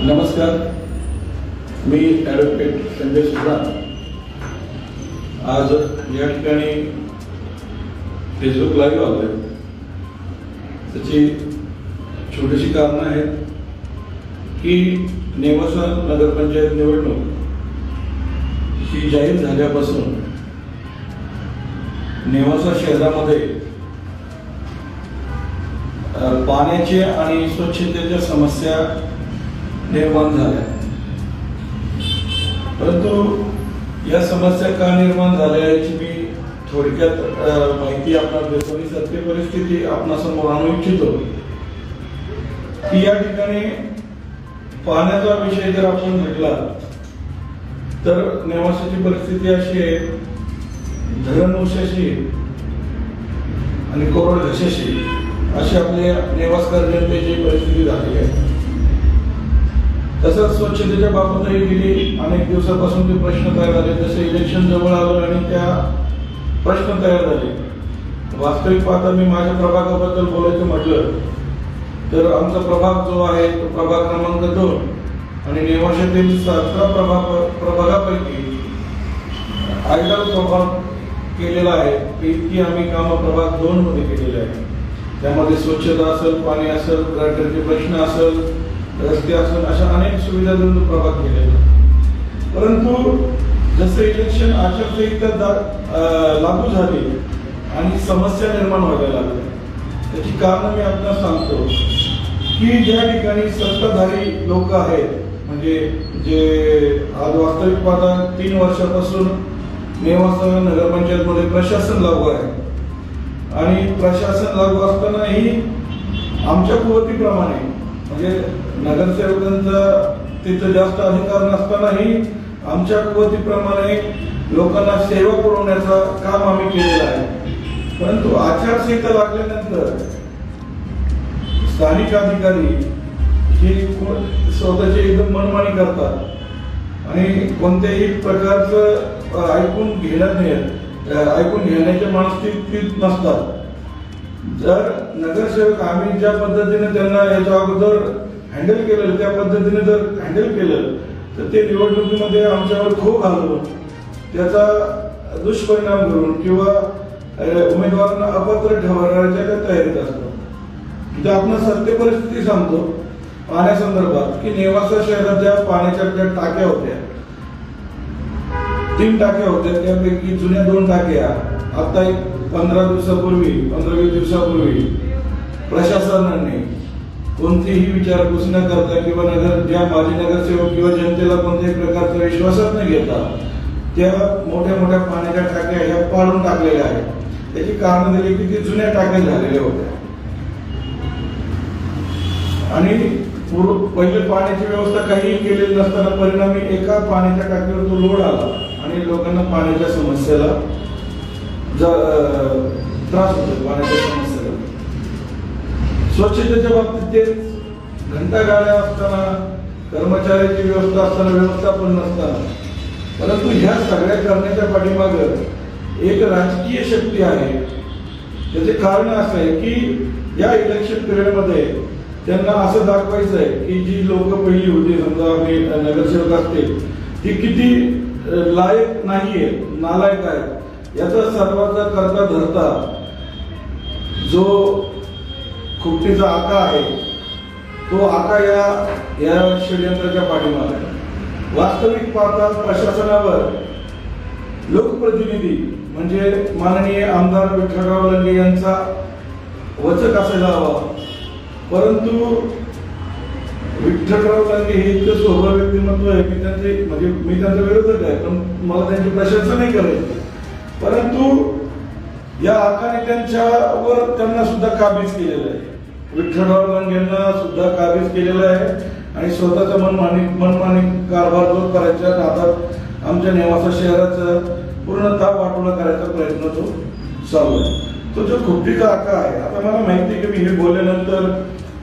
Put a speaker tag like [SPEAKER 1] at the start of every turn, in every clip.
[SPEAKER 1] नमस्कार, मी ॲडव्होकेट संजय सुद्धा आज या ठिकाणी फेसबुक लाईव्ह आलो आहे. त्याची छोटीशी कारणं आहेत की नेवासा नगरपंचायत निवडणूक ही जाहीर झाल्यापासून नेवासा शहरामध्ये पाण्याची आणि स्वच्छतेच्या समस्या निर्माण झाल्या. परंतु या समस्या का निर्माण झाल्या याची मी थोडक्यात माहिती आपल्याला देतो आणि सत्य परिस्थिती आपणासमोर आणू इच्छितो की या ठिकाणी पाण्याचा विषय जर आपण म्हटला तर नेवासाची परिस्थिती अशी आहे, धरण उशाशी आणि कोरड घशाशी अशी आपल्या नेवासकर जनतेची परिस्थिती झाली आहे. तसंच स्वच्छतेच्या बाबतही गेली अनेक दिवसापासून ते प्रश्न तयार झाले. जसे इलेक्शन जवळ आलं आणि त्या प्रश्न तयार झाले. वास्तविक पाहता मी माझ्या प्रभागाबद्दल बोलायचं म्हटलं तर आमचा प्रभाग जो आहे तो प्रभाग क्रमांक 2 आणि नेवाशातील 17 प्रभागापैकी 11 प्रभाग केलेला आहे. पैकी आम्ही कामं प्रभाग 2 मध्ये केलेले आहे. त्यामध्ये स्वच्छता असेल, पाणी असेल, गटारचे प्रश्न असेल, रस्ते असेल, अशा अनेक सुविधा देऊन प्रभाग केलेला. परंतु जसं इलेक्शन आचारसंहिता लागू झाली आणि समस्या निर्माण व्हायला लागल्या, त्याची कारण मी आपल्याला सांगतो की ज्या ठिकाणी सत्ताधारी लोक आहेत, म्हणजे जे आज वास्तविक पाहता 3 वर्षापासून नेवासा नगरपंचायतमध्ये प्रशासन लागू आहे आणि प्रशासन लागू असतानाही आमच्या कुवतीप्रमाणे म्हणजे नगरसेवकांचा तिथं जास्त अधिकार नसतानाही आमच्या कुवतीप्रमाणे लोकांना सेवा पुरवण्याचं काम आम्ही केलेलं आहे. परंतु आचारसंहिता लागल्यानंतर स्थानिक अधिकारी हे स्वतःची एकदम मनमानी करतात आणि कोणत्याही प्रकारचं ऐकून घेण्याच्या मनस्थितीत नसतात. जर नगरसेवक आम्ही ज्या पद्धतीने त्यांना याच्या अगोदर हँडल केलं त्या पद्धतीने जर हँडल केलं तर ते निवडणुकीमध्ये आमच्यावर खूप घालून त्याचा दुष्परिणाम करून किंवा उमेदवारांना अपात्र ठरवण्याच्या तयारीत असतो. इथं आपण सत्य परिस्थिती सांगतो पाण्यासंदर्भात की नेवासा शहरात ज्या पाण्याच्या ज्या टाक्या होत्या, 3 टाक्या होत्या, त्यापैकी जुन्या 2 टाक्या आता 15-20 दिवसापूर्वी प्रशासनाने कोणतीही विचारपूस न करता किंवा ज्या माजी नगरसेवक किंवा जनतेला कोणत्याही प्रकारचा विश्वासात न घेता त्या मोठ्या मोठ्या पाण्याच्या टाक्या ह्या पाडून टाकलेल्या आहेत. त्याची कारण दिली की ती जुन्या टाक्या झालेल्या होत्या आणि पहिले पाण्याची व्यवस्था काही केलेली नसताना परिणामी एका पाण्याच्या टाकीवर तो लोड आला आणि लोकांना पाण्याच्या समस्येला त्रास होतो. पाण्याच्या समस्येला स्वच्छतेच्या बाबतीत ते घंटा गाड्या असताना, कर्मचाऱ्याची व्यवस्था असताना, व्यवस्थापन नसताना, परंतु ह्या सगळ्या करण्याच्या पाठीमागे एक राजकीय शक्ती आहे. त्याचे कारण असं आहे की या इलेक्शन पिरियडमध्ये त्यांना असं दाखवायचं आहे की जी लोक पहिली होती, समजा आम्ही नगरसेवक असतील, ती किती लायक नाहीये, नालायक आहे. याचा सर्वांचा करता धरता जो खुपटीचा आका आहे तो आका या षडयंत्राच्या पाठीमागे आहे. वास्तविक पाहता प्रशासनावर लोकप्रतिनिधी म्हणजे माननीय आमदार विठ्ठलराव लंगे यांचा वचक असायला हवा. परंतु विठ्ठलराव लंगे हे इतकं सोहळं व्यक्तिमत्व आहे की त्यांचे म्हणजे मी त्यांचा विरोधक आहे, पण मला त्यांची प्रशंसा नाही करायची. परंतु या आकाने त्यांना सुद्धा काबीज केलेलं आहे. विठ्ठलराव लंगेंना सुद्धा काबीज केलेलं आहे आणि स्वतःचा मनमानी कारभार जो करायच्या नादात आमच्या नेवासा शहराचं पूर्णतः वाटोळा करायचा प्रयत्न तो चालू आहे. तो जो खुपटीचा आका आहे, आता मला माहिती आहे की मी हे बोलल्यानंतर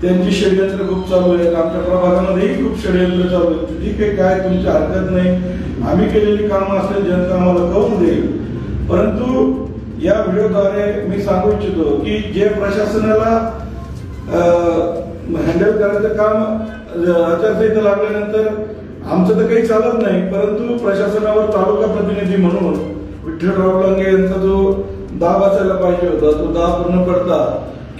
[SPEAKER 1] त्यांची षडयंत्र खूप चालू आहेत, आमच्या प्रभागामध्येही खूप षडयंत्र चालू आहेत. ठीक आहे, काय तुमची हरकत नाही, आम्ही केलेली कामं असेल जनता आम्हाला कळून देईल. परंतु या व्हिडिओद्वारे मी सांगू इच्छितो की जे प्रशासनाला हँडल करायचं काम आचारसंहिता लागल्यानंतर आमचं तर काही चालत नाही, परंतु प्रशासनावर तालुका प्रतिनिधी म्हणून विठ्ठलराव लंगे यांचा जो दाब असायला पाहिजे होता तो दाब न पडता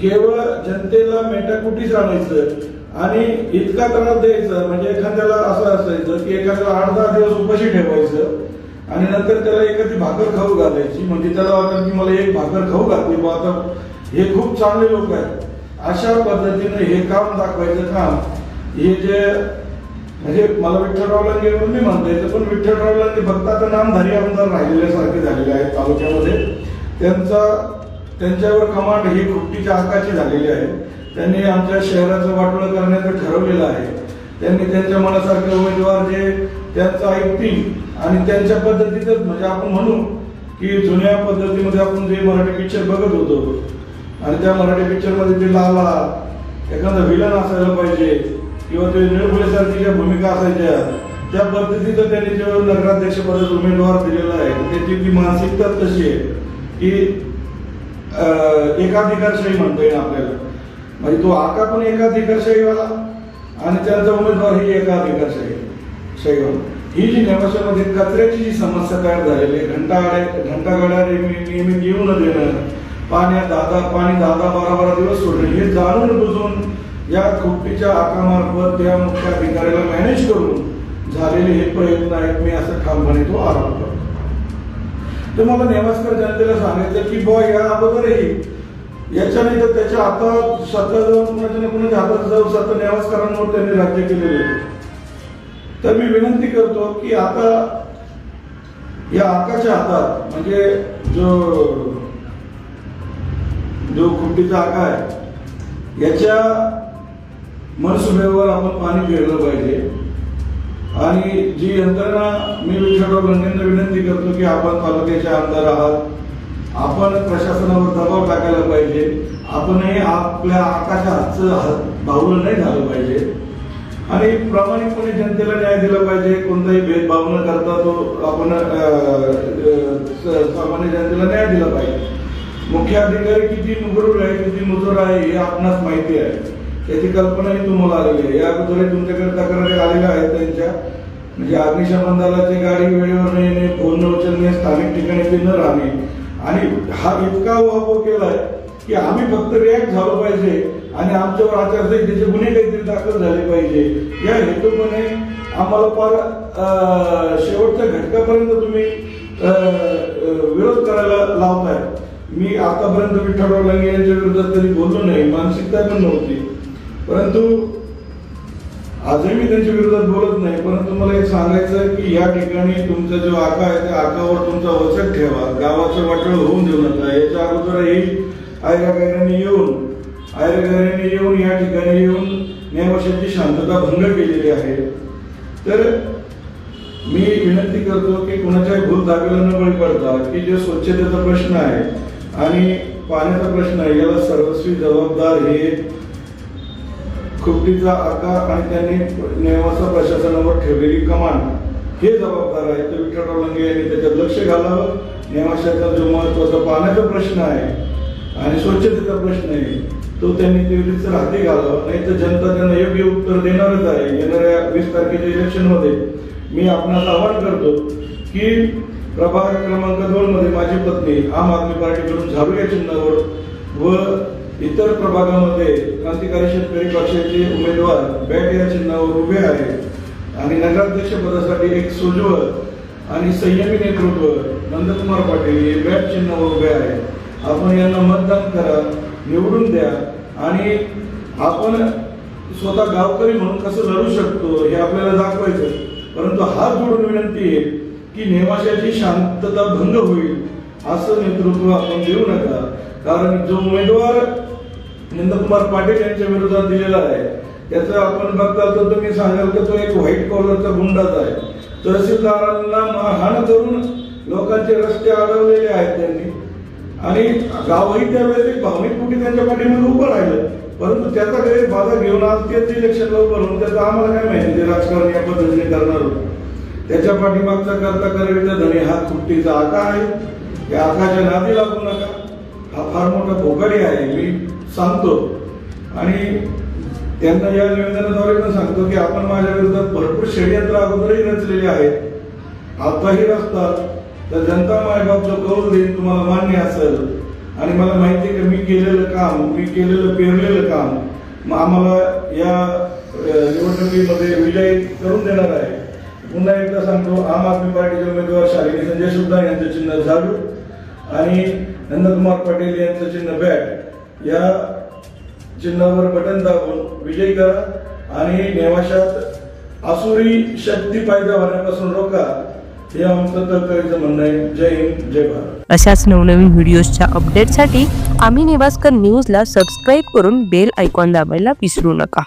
[SPEAKER 1] केवळ जनतेला मेटाकुटीच आणायचं आणि इतका त्रास द्यायचा, म्हणजे एखाद्याला असं असायचं की एखाद्याला 8-10 दिवस उपाशी ठेवायचं आणि नंतर त्याला एखादी भाकर खाऊ घालायची, म्हणजे त्याला वाटतं की मला एक भाकर खाऊ घातली, आता हे खूप चांगले लोक आहेत. अशा पद्धतीने हे काम दाखवायचं काम हे जे म्हणजे मला विठ्ठलराव लंगे म्हणून नाही म्हणता येतं, पण विठ्ठलराव लंगे फक्त आता नामधारी आमदार राहिलेल्यासारखे झालेले आहेत तालुक्यामध्ये. त्यांच्यावर कमांड ही खुट्टीच्या हक्काची झालेली आहे. त्यांनी आमच्या शहराचं वाटोळं करण्याचं ठरवलेलं आहे. त्यांनी त्यांच्या मनासारखे उमेदवार जे त्यांचं ऐकतील आणि त्यांच्या पद्धतीतच, म्हणजे आपण म्हणू की जुन्या पद्धतीमध्ये आपण जे मराठी पिक्चर बघत होतो आणि त्या मराठी पिक्चरमध्ये ते लाला एखादा विलन असायला पाहिजे किंवा ते निळफुलेसारखी ज्या भूमिका असायच्या त्या पद्धतीचं त्यांनी जो नगराध्यक्ष पदाचा उमेदवार दिलेला आहे त्याची ती मानसिकता तशी आहे की एकाधिकारशाही म्हणता येईल आपल्याला. म्हणजे तो आका पण एकाधिकारशाहीवाला आणि त्यांचा उमेदवार ही एकाधिकारशाहीवाला. ही जी नेवाशामध्ये कचऱ्याची जी समस्या तयार झालेली आहे, घंटागाड्या नियमित येऊ न देणं, पाणी 10-12 दिवस सोडणे, हे जाणून बुजून या खुट्टीच्या आकामार्फत त्या मुख्य अधिकाऱ्याला मॅनेज करून झालेले हे प्रयत्न आहेत. मी असं ठामपणे तो आरोप करतो. तर मला नेवासकर जनतेला सांगायचं की बुवा या अगोदरही याच्या नाही तर त्याच्या हातात सत्ता जाऊन कुणाच्या ना कुणाच्या हातात जाऊन सत्ता नेवासकरांवर त्यांनी राज्य केलेले. तर मी विनंती करतो की आता या आकाच्या हातात म्हणजे जो खुट्टीचा आका आहे याच्या मनसुब्यावर आपण पाणी फेरलं पाहिजे. आणि जी यंत्रणा मी विठ्ठलराव लंगेंना विनंती करतो की आपण तालुक्याचे आमदार आहात, आपण प्रशासनावर दबाव टाकायला पाहिजे. आपणही आपल्या आकाच्या हातचं भावलं नाही झालं पाहिजे आणि प्रामाणिकपणे जनतेला न्याय दिला पाहिजे. कोणताही भेदभाव न करता तो आपण सामान्य जनतेला न्याय दिला पाहिजे. मुख्य अधिकारी किती मुगरूर आहे, किती मुजोर आहे हे आपणास माहिती आहे. त्याची कल्पनाही तुम्हाला आलेली आहे. या अगोदर तुमच्याकडे तक्रारी आलेल्या आहेत त्यांच्या, म्हणजे अग्निशमन दलाची गाडी वेळेवर न येणे, फोन न उचलणे, स्थानिक ठिकाणी ते न राहणे आणि हा इतका उहापोह केलाय की आम्ही फक्त रिॲक्ट झालो पाहिजे आणि आमच्यावर आचारसंहितेचे गुन्हे काहीतरी दाखल झाले पाहिजे या हेतूपणे आम्हाला फार शेवटच्या घटकापर्यंत तुम्ही विरोध करायला लावताय. मी आतापर्यंत विठ्ठलराव लंगे यांच्या विरोधात कधी बोललो नाही, मानसिकता पण नव्हती, परंतु आजही मी त्यांच्या विरोधात बोलत नाही. परंतु मला एक सांगायचं की या ठिकाणी तुमचा जो आका आहे त्या आकावर तुमचा वचक ठेवा, गावाचं वाटोळं होऊन देऊ नका. याच्या अगोदरही आयरागाऱ्यांनी येऊन या ठिकाणी येऊन नेवाशाची शांतता भंग केलेली आहे. तर मी विनंती करतो की कोणाच्याही भूल दाबीला न बळी पडता की जो स्वच्छतेचा प्रश्न आहे आणि पाण्याचा प्रश्न आहे याला सर्वस्वी जबाबदार हे खुट्टीचा आका आणि त्यांनी नेवासा प्रशासनावर ठेवलेली कमांड हे जबाबदार आहे. तर विठ्ठलराव लंगे यांनी त्याच्यात लक्ष घालावं. नेवाशाचा जो महत्वाचा पाण्याचा प्रश्न आहे आणि स्वच्छतेचा प्रश्न आहे तो त्यांनी तेवढीच हाती घालावा, नाही तर जनता त्यांना योग्य उत्तर देणारच आहे. येणाऱ्या 20 तारखेच्या इलेक्शनमध्ये मी आपणास आवाहन करतो की प्रभाग क्रमांक 2 मध्ये माझी पत्नी आम आदमी पार्टीकडून झाडू या चिन्हावर व इतर प्रभागामध्ये क्रांतिकारी शेतकरी पक्षाचे उमेदवार बॅट या चिन्हावर उभे आहेत आणि नगराध्यक्ष पदासाठी एक सोज्वळ आणि संयमी नेतृत्व नंदकुमार पाटील हे बॅट चिन्हावर उभे आहेत. आपण यांना मतदान करा, निवडून द्या आणि आपण स्वतः गावकरी म्हणून कसं लढू शकतो हे आपल्याला दाखवायचं. परंतु हात जोडून विनंती आहे की नेवाशाची शांतता भंग होईल असं नेतृत्व आपण देऊ नका. कारण जो उमेदवार नंदकुमार पाटील यांच्या विरोधात दिलेला आहे त्याचं आपण बघताल तर तुम्ही सांगाल की तो एक व्हाईट कॉलरचा गुंडाच आहे. तहसीलदारांना मारहाण करून लोकांचे रस्ते अडवलेले आहेत त्यांनी आणि गावही त्यावेळेस एक भावनिक कुठे त्यांच्या पाठीमध्ये उभं राहिलं. परंतु त्याचा गैरफायदा घेऊन आज तेच इलेक्शनला उभं राहून त्याचं आम्हाला काय माहिती ते राजकारण या पद्धतीने करणार होतं. त्याच्या पाठीमागचा करता करविता धनी हा खुट्टीचा आका आहे. या आकाच्या नादी लागू नका. हा फार मोठा भोगाडी आहे मी सांगतो आणि त्यांना या निवेदनाद्वारे पण सांगतो की आपण माझ्या विरोधात भरपूर षडयंत्र अगोदरही रचलेले आहेत। आताही रचतात तर जनता मायबाप जो कौल देईल तुम्हाला मान्य असेल आणि मला माहिती आहे की मी केलेलं पेरलेलं काम मग आम्हाला या निवडणुकीमध्ये विजय करून देणार आहे। पुन्हा एकदा सांगतो, आम आदमी पार्टीचे उमेदवार शालिनी संजय सुद्धा यांचं चिन्ह झाडू आणि नंदकुमार पाटील यांचं चिन्ह बॅट या चिन्हावर बटन दाबून विजयी करा आणि नेवाशात आसुरी शक्ती पैदा होण्यापासून रोखा, हे आमचं तळकळीचं म्हणणं आहे। जय हिंद, जय भारत।
[SPEAKER 2] अशाच नवनवीन व्हिडिओजच्या अपडेटसाठी आम्ही नेवास्कर न्यूजला सबस्क्राईब करून बेल आयकॉन दाबायला विसरू नका।